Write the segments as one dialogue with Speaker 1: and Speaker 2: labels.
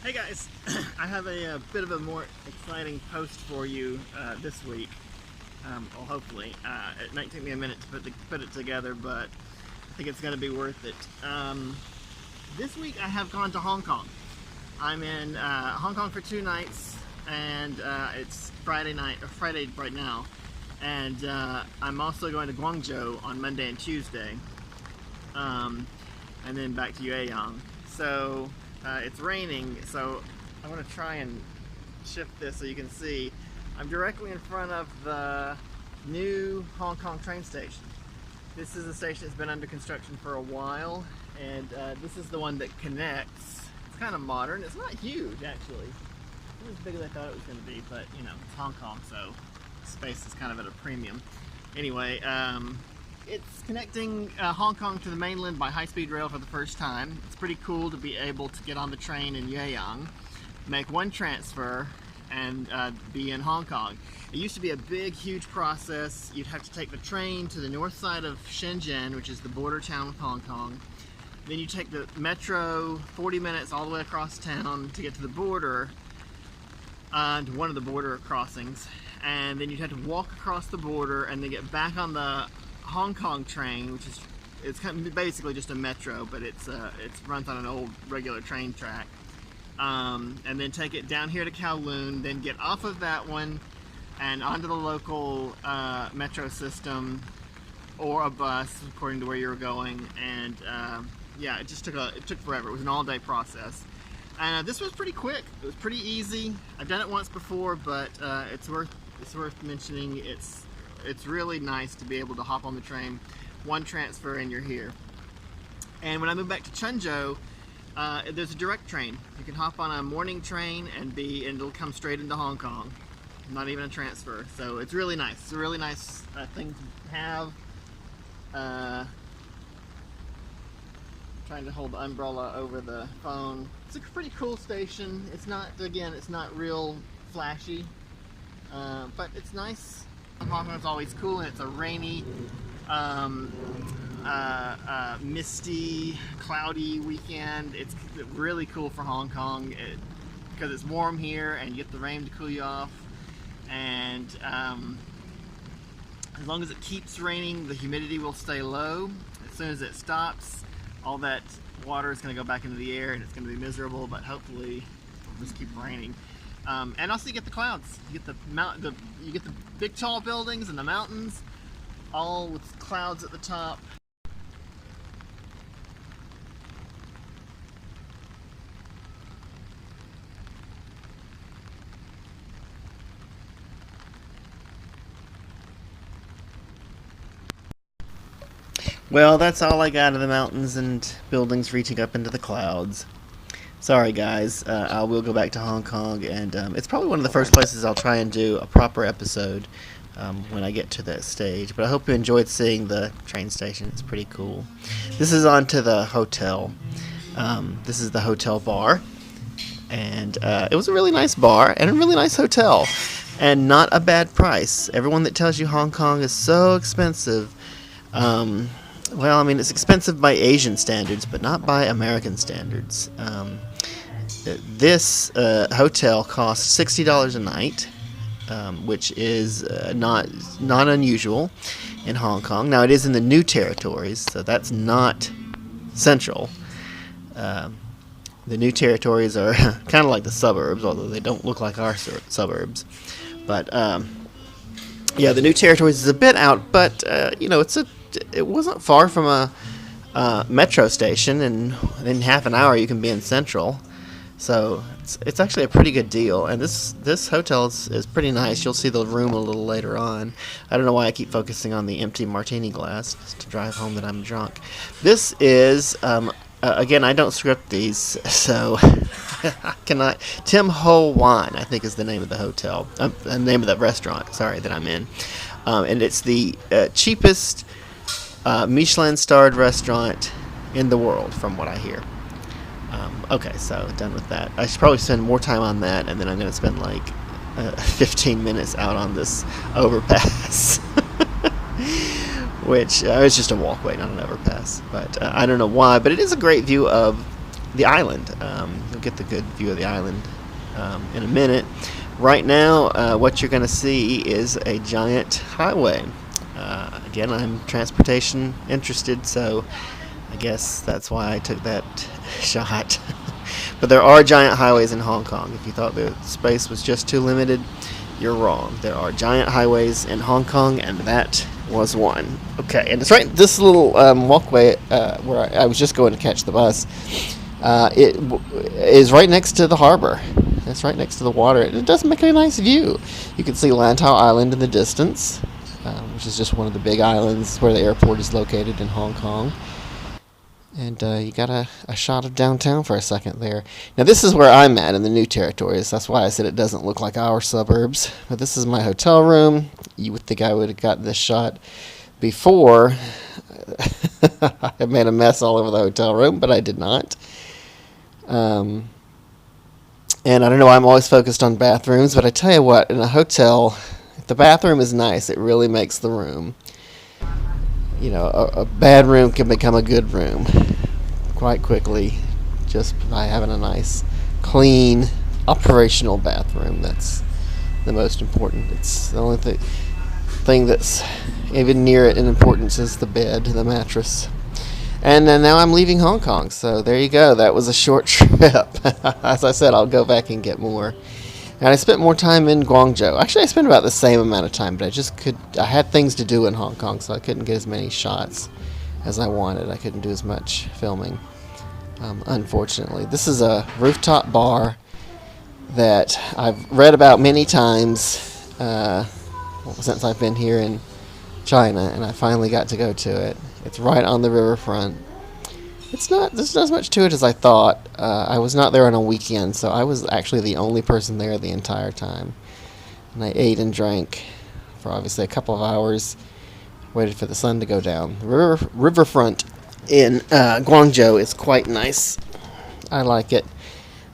Speaker 1: Hey guys, I have a bit of a more exciting post for you this week. Well, hopefully. It might take me a minute to put it together, but I think it's going to be worth it. This week I have gone to Hong Kong. I'm in Hong Kong for 2 nights, and it's Friday right now. And I'm also going to Guangzhou on Monday and Tuesday, and then back to Yueyang. So it's raining, so I want to try and shift this so you can see. I'm directly in front of the new Hong Kong train station. This is a station that's been under construction for a while, and this is the one that connects. It's kind of modern. It's not huge, actually. It's not as big as I thought it was going to be, but you know, it's Hong Kong, so space is kind of at a premium. Anyway, it's connecting Hong Kong to the mainland by high-speed rail for the first time. It's pretty cool to be able to get on the train in Yueyang, make one transfer, and be in Hong Kong. It used to be a big, huge process. You'd have to take the train to the north side of Shenzhen, which is the border town with Hong Kong. Then you take the metro 40 minutes all the way across town to get to the border, to one of the border crossings. And then you'd have to walk across the border and then get back on the Hong Kong train, which is it's kind of basically just a metro, but it's runs on an old regular train track, and then take it down here to Kowloon, then get off of that one and onto the local metro system or a bus according to where you're going. And yeah, it took forever. It was an all-day process, and this was pretty quick. It was pretty easy. I've done it once before, but it's worth mentioning. It's really nice to be able to hop on the train, one transfer, and you're here. And when I moved back to Chenzhou, there's a direct train. You can hop on a morning train and it'll come straight into Hong Kong. Not even a transfer. So it's really nice. It's a really nice thing to have. Trying to hold the umbrella over the phone. It's a pretty cool station. It's not real flashy, but it's nice. Hong Kong is always cool, and it's a rainy, misty, cloudy weekend. It's really cool for Hong Kong because it's warm here, and you get the rain to cool you off. And as long as it keeps raining, the humidity will stay low. As soon as it stops, all that water is going to go back into the air, and it's going to be miserable. But hopefully, it'll just keep raining. And also you get the clouds. You get you get the big tall buildings and the mountains, all with clouds at the top. Well, that's all I got of the mountains and buildings reaching up into the clouds. Sorry, guys. I will go back to Hong Kong, and it's probably one of the first places I'll try and do a proper episode when I get to that stage. But I hope you enjoyed seeing the train station. It's pretty cool. This is on to the hotel. This is the hotel bar, and it was a really nice bar and a really nice hotel, and not a bad price. Everyone that tells you Hong Kong is so expensive, well, I mean, it's expensive by Asian standards, but not by American standards. This hotel costs $60 a night, which is not unusual in Hong Kong. Now, it is in the new territories, so that's not central. The new territories are kind of like the suburbs, although they don't look like our suburbs. But yeah, the new territories is a bit out, but you know, it wasn't far from a metro station, and in half an hour you can be in Central. So it's actually a pretty good deal, and this hotel is pretty nice. You'll see the room a little later on. I don't know why I keep focusing on the empty martini glass to drive home that I'm drunk. This is again, I don't script these, so I cannot. Tim Ho Wan, I think, is the name of the hotel, the name of the restaurant. Sorry, that I'm in, and it's the cheapest Michelin-starred restaurant in the world, from what I hear. Okay, so done with that. I should probably spend more time on that, and then I'm going to spend like 15 minutes out on this overpass, which it's just a walkway, not an overpass. But I don't know why, but it is a great view of the island. You'll get the good view of the island in a minute. Right now, what you're going to see is a giant highway. Again, I'm transportation interested, so I guess that's why I took that shot. But there are giant highways in Hong Kong. If you thought the space was just too limited, you're wrong. There are giant highways in Hong Kong, and that was one. Okay, and it's right this little walkway where I was just going to catch the bus. It is right next to the harbor. It's right next to the water. It does make a nice view. You can see Lantau Island in the distance, which is just one of the big islands where the airport is located in Hong Kong. And you got a shot of downtown for a second there. Now this is where I'm at in the New Territories. That's why I said it doesn't look like our suburbs. But this is my hotel room. You would think I would have gotten this shot before. I made a mess all over the hotel room, but I did not. And I don't know why I'm always focused on bathrooms, but I tell you what, in a hotel, if the bathroom is nice, it really makes the room. You know, a bad room can become a good room quite quickly just by having a nice, clean, operational bathroom. That's the most important. It's the only thing that's even near it in importance is the bed, the mattress. And now I'm leaving Hong Kong, so there you go. That was a short trip. As I said, I'll go back and get more. And I spent more time in Guangzhou. Actually, I spent about the same amount of time, but I had things to do in Hong Kong, so I couldn't get as many shots as I wanted. I couldn't do as much filming, unfortunately. This is a rooftop bar that I've read about many times since I've been here in China, and I finally got to go to it. It's right on the riverfront. There's not as much to it as I thought. I was not there on a weekend, so I was actually the only person there the entire time. And I ate and drank for obviously a couple of hours, waited for the sun to go down. The riverfront in Guangzhou is quite nice. I like it.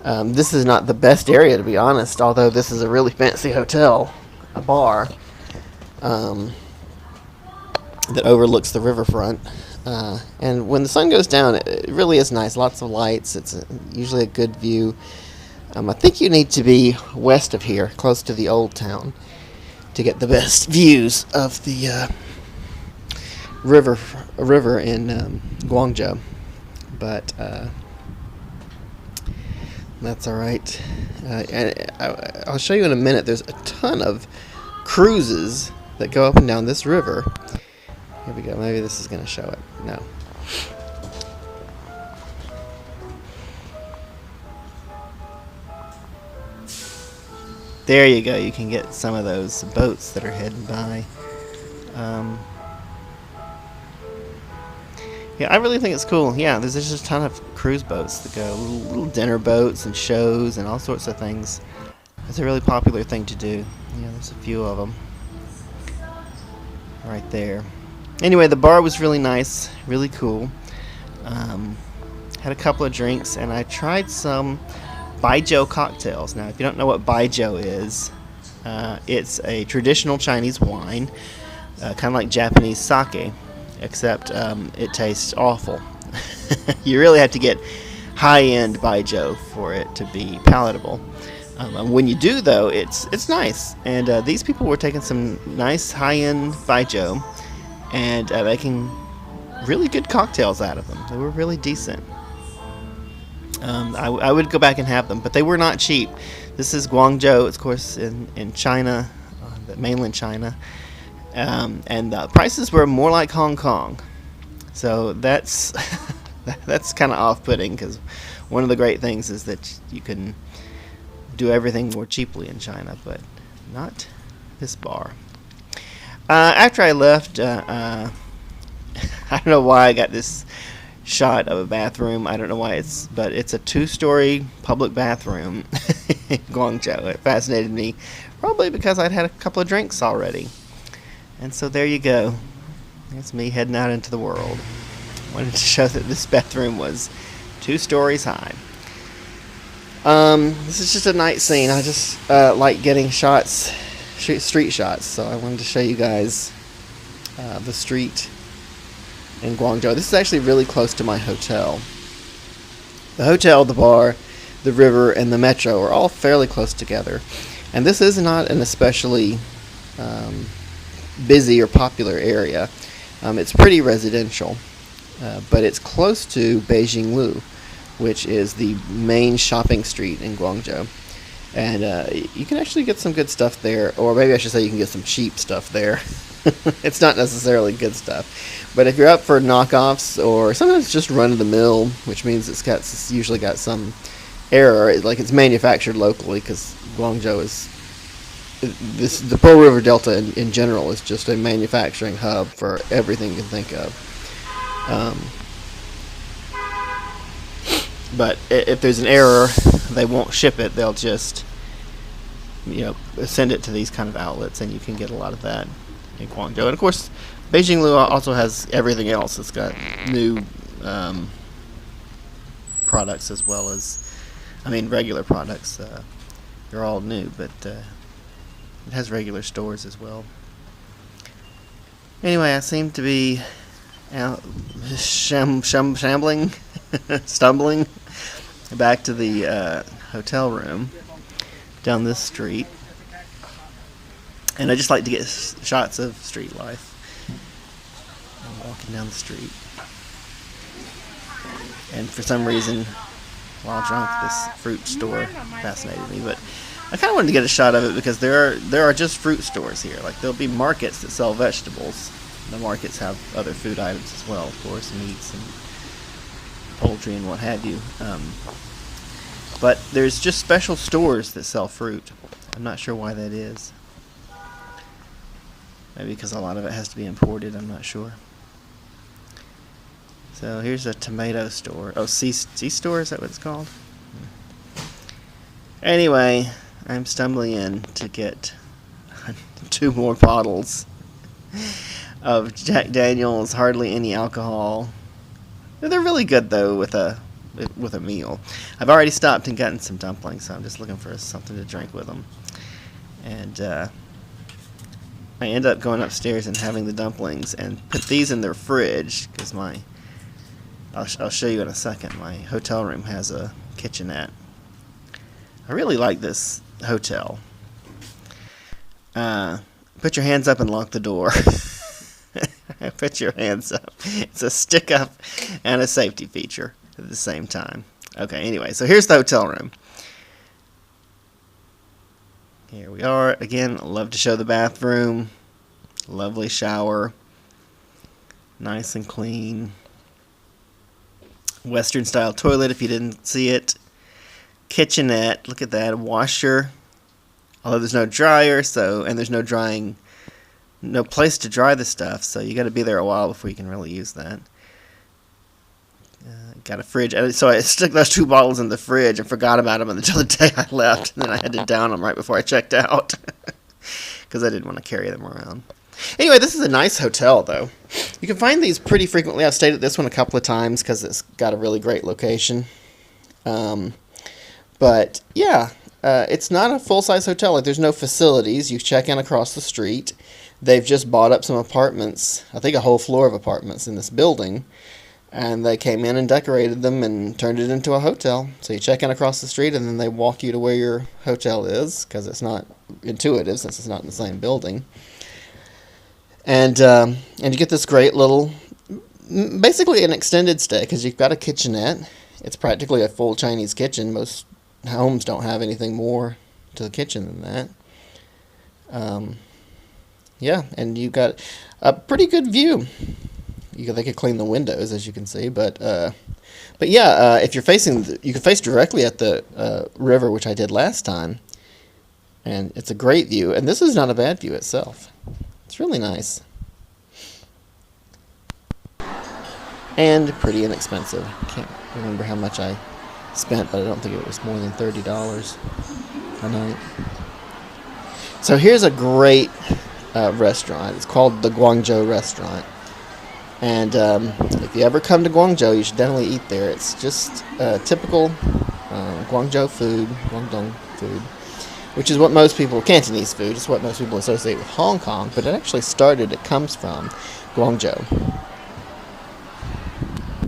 Speaker 1: This is not the best area, to be honest, although this is a really fancy hotel, a bar, that overlooks the riverfront. And when the sun goes down, it really is nice. Lots of lights. It's usually a good view. I think you need to be west of here, close to the old town, to get the best views of the river in Guangzhou. But that's all right. And I'll show you in a minute. There's a ton of cruises that go up and down this river. Here we go. Maybe this is going to show it. No. There you go. You can get some of those boats that are heading by. Yeah, I really think it's cool. Yeah, there's just a ton of cruise boats that go. Little dinner boats and shows and all sorts of things. It's a really popular thing to do. Yeah, there's a few of them. Right there. Anyway, the bar was really nice, really cool. Had a couple of drinks, and I tried some baijiu cocktails. Now, if you don't know what baijiu is, it's a traditional Chinese wine, kind of like Japanese sake, except it tastes awful. You really have to get high-end baijiu for it to be palatable. When you do, though, it's nice. And these people were taking some nice high-end baijiu and making really good cocktails out of them. They were really decent. I would go back and have them, but they were not cheap. This is Guangzhou, of course, in China, mainland China, and the prices were more like Hong Kong. So that's that's kind of off-putting, because one of the great things is that you can do everything more cheaply in China, but not this bar. After I left, I don't know why I got this shot of a bathroom. I don't know why but it's a 2-story public bathroom in Guangzhou. It fascinated me, probably because I'd had a couple of drinks already. And so there you go. That's me heading out into the world. Wanted to show that this bathroom was 2 stories high. This is just a night scene. I just like getting shots, street shots, so I wanted to show you guys the street in Guangzhou. This is actually really close to my hotel.
Speaker 2: The hotel, the bar, the river, and the metro are all fairly close together. And this is not an especially busy or popular area. It's pretty residential, but it's close to Beijing-Lu, which is the main shopping street in Guangzhou. And you can actually get some good stuff there, or maybe I should say you can get some cheap stuff there. It's not necessarily good stuff, but if you're up for knockoffs or sometimes just run-of-the-mill, which means it's usually got some error, like it's manufactured locally, because Guangzhou is the Pearl River Delta in general is just a manufacturing hub for everything you can think of. But if there's an error, they won't ship it. They'll just, send it to these kind of outlets, and you can get a lot of that in Guangzhou. And of course, Beijing-Lu also has everything else. It's got new products as well as, regular products. They're all new, but it has regular stores as well. Anyway, I seem to be stumbling back to the hotel room down this street. And I just like to get shots of street life. I'm walking down the street. And for some reason, while drunk, this fruit store fascinated me. But I kind of wanted to get a shot of it because there are just fruit stores here. Like, there'll be markets that sell vegetables. The markets have other food items as well, of course, meats and poultry and what have you. But there's just special stores that sell fruit. I'm not sure why that is. Maybe because a lot of it has to be imported, I'm not sure. So here's a tomato store. Oh, C-store, is that what it's called? Anyway, I'm stumbling in to get 2 more bottles of Jack Daniel's hardly any alcohol. They're really good though with a meal. I've already stopped and gotten some dumplings, so I'm just looking for something to drink with them. And I end up going upstairs and having the dumplings and put these in their fridge because I'll show you in a second. My hotel room has a kitchenette. I really like this hotel. Put your hands up and lock the door. Put your hands up. It's a stick up and a safety feature at the same time. Okay, anyway, so here's the hotel room. Here we are. Again, I love to show the bathroom. Lovely shower. Nice and clean. Western style toilet if you didn't see it. Kitchenette. Look at that. A washer. Although there's no dryer, and there's no place to dry the stuff, so you got to be there a while before you can really use that. Got a fridge. So I stuck those 2 bottles in the fridge and forgot about them until the day I left, and then I had to down them right before I checked out because I didn't want to carry them around. Anyway, this is a nice hotel, though. You can find these pretty frequently. I've stayed at this one a couple of times because it's got a really great location. But, yeah, it's not a full-size hotel. Like, there's no facilities. You check in across the street. They've just bought up some apartments, I think a whole floor of apartments in this building, and they came in and decorated them and turned it into a hotel. So you check in across the street, and then they walk you to where your hotel is, because it's not intuitive since it's not in the same building. And you get this great little, basically an extended stay, because you've got a kitchenette. It's practically a full Chinese kitchen. Most homes don't have anything more to the kitchen than that. Yeah, and you've got a pretty good view. They could clean the windows, as you can see, but yeah, if you're you can face directly at the river, which I did last time, and it's a great view. And this is not a bad view itself. It's really nice. And pretty inexpensive. I can't remember how much I spent, but I don't think it was more than $30 a night. So here's a great restaurant. It's called the Guangzhou restaurant. And if you ever come to Guangzhou, you should definitely eat there. It's just typical Guangzhou food, Guangdong food, which is what most people, Cantonese food, is what most people associate with Hong Kong, but it comes from Guangzhou.